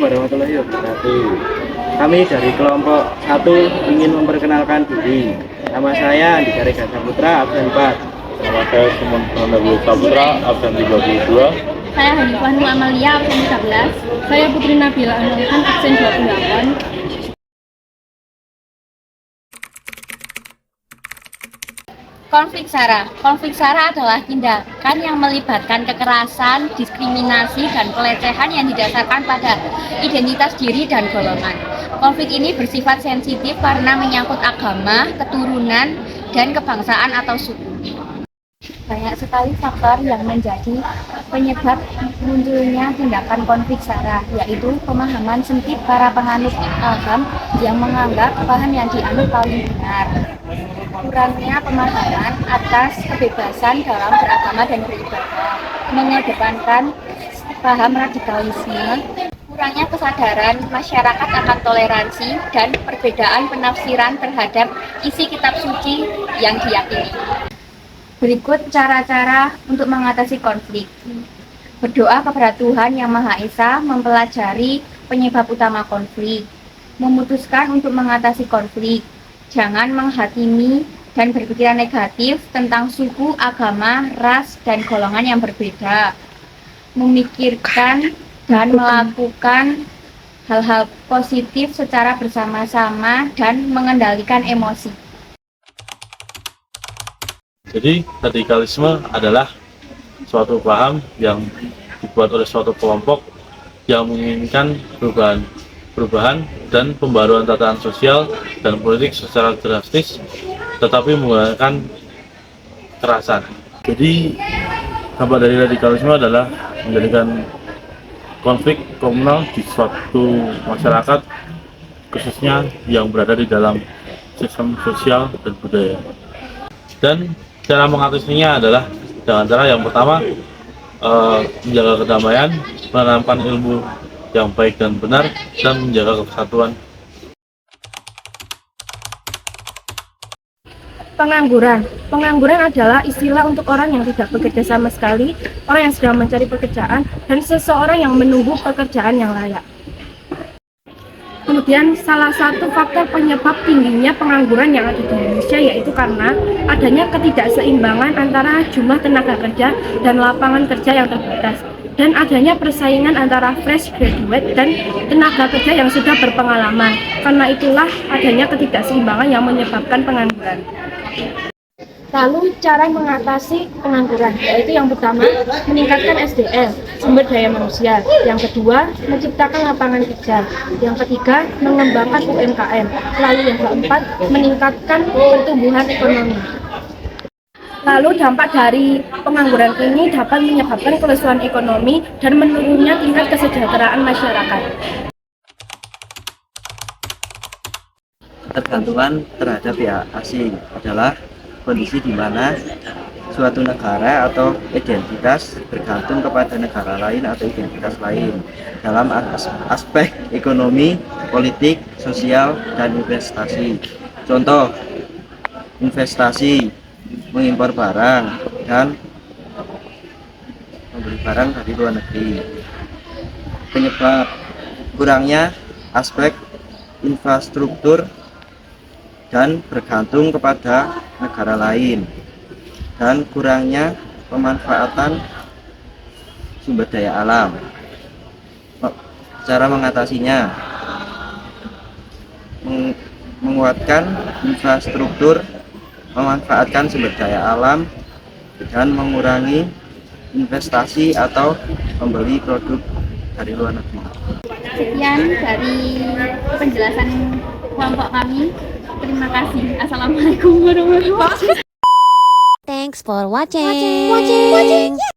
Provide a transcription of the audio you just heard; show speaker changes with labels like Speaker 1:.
Speaker 1: warahmatullahi wabarakatuh. Kami dari kelompok 1 ingin memperkenalkan diri. Nama saya Andika Rega Saputra, absen 4.
Speaker 2: Nama saya Sumon Pranawio Saputra, absen 32.
Speaker 3: Saya Hanifah Nur Amalia, absen 13. Saya Putri Nabila Anwalihan, absen 28. Konflik SARA. Konflik SARA adalah tindakan yang melibatkan kekerasan, diskriminasi, dan pelecehan yang didasarkan pada identitas diri dan golongan. Konflik ini bersifat sensitif karena menyangkut agama, keturunan, dan kebangsaan atau suku. Banyak sekali faktor yang menjadi penyebab munculnya tindakan konflik SARA, yaitu pemahaman sempit para penganut agama yang menganggap paham yang dianut paling benar. Kurangnya pemahaman atas kebebasan dalam beragama dan beribadah, mengedepankan paham radikalisme, kurangnya kesadaran masyarakat akan toleransi dan perbedaan penafsiran terhadap isi kitab suci yang diyakini. Berikut cara-cara untuk mengatasi konflik. Berdoa kepada Tuhan Yang Maha Esa, mempelajari penyebab utama konflik, memutuskan untuk mengatasi konflik. Jangan menghakimi dan berpikiran negatif tentang suku, agama, ras, dan golongan yang berbeda. Memikirkan dan melakukan hal-hal positif secara bersama-sama dan mengendalikan emosi.
Speaker 2: Jadi, radikalisme adalah suatu paham yang dibuat oleh suatu kelompok yang menginginkan perubahan dan pembaruan tatanan sosial dan politik secara drastis, tetapi menggunakan kekerasan. Jadi, dampak dari radikalisme adalah menjadikan konflik komunal di suatu masyarakat, khususnya yang berada di dalam sistem sosial dan budaya. Dan cara mengatasinya adalah dengan cara yang pertama, menjaga kedamaian, menanamkan ilmu yang baik dan benar, dan menjaga kesatuan.
Speaker 4: Pengangguran adalah istilah untuk orang yang tidak bekerja sama sekali, orang yang sedang mencari pekerjaan, dan seseorang yang menunggu pekerjaan yang layak. Kemudian salah satu faktor penyebab tingginya pengangguran yang ada di Indonesia yaitu karena adanya ketidakseimbangan antara jumlah tenaga kerja dan lapangan kerja yang terbatas, dan adanya persaingan antara fresh graduate dan tenaga kerja yang sudah berpengalaman. Karena itulah adanya ketidakseimbangan yang menyebabkan pengangguran. Lalu cara mengatasi pengangguran, yaitu yang pertama, meningkatkan SDM, sumber daya manusia. Yang kedua, menciptakan lapangan kerja. Yang ketiga, mengembangkan UMKM. Lalu yang keempat, meningkatkan pertumbuhan ekonomi. Lalu dampak dari pengangguran ini dapat menyebabkan kelesuan ekonomi dan menurunnya tingkat kesejahteraan masyarakat.
Speaker 1: Ketergantungan terhadap pihak asing adalah kondisi di mana suatu negara atau identitas bergantung kepada negara lain atau identitas lain dalam aspek ekonomi, politik, sosial, dan investasi. Contoh, investasi, mengimpor barang dan membeli barang dari luar negeri. Penyebab kurangnya aspek infrastruktur dan bergantung kepada negara lain, dan kurangnya pemanfaatan sumber daya alam. Cara mengatasinya, menguatkan infrastruktur, memanfaatkan sumber daya alam, dan mengurangi investasi atau membeli produk dari luar negeri.
Speaker 3: Sekian dari penjelasan kelompok kami. Terima kasih. Assalamualaikum warahmatullahi wabarakatuh.
Speaker 5: Thanks for watching.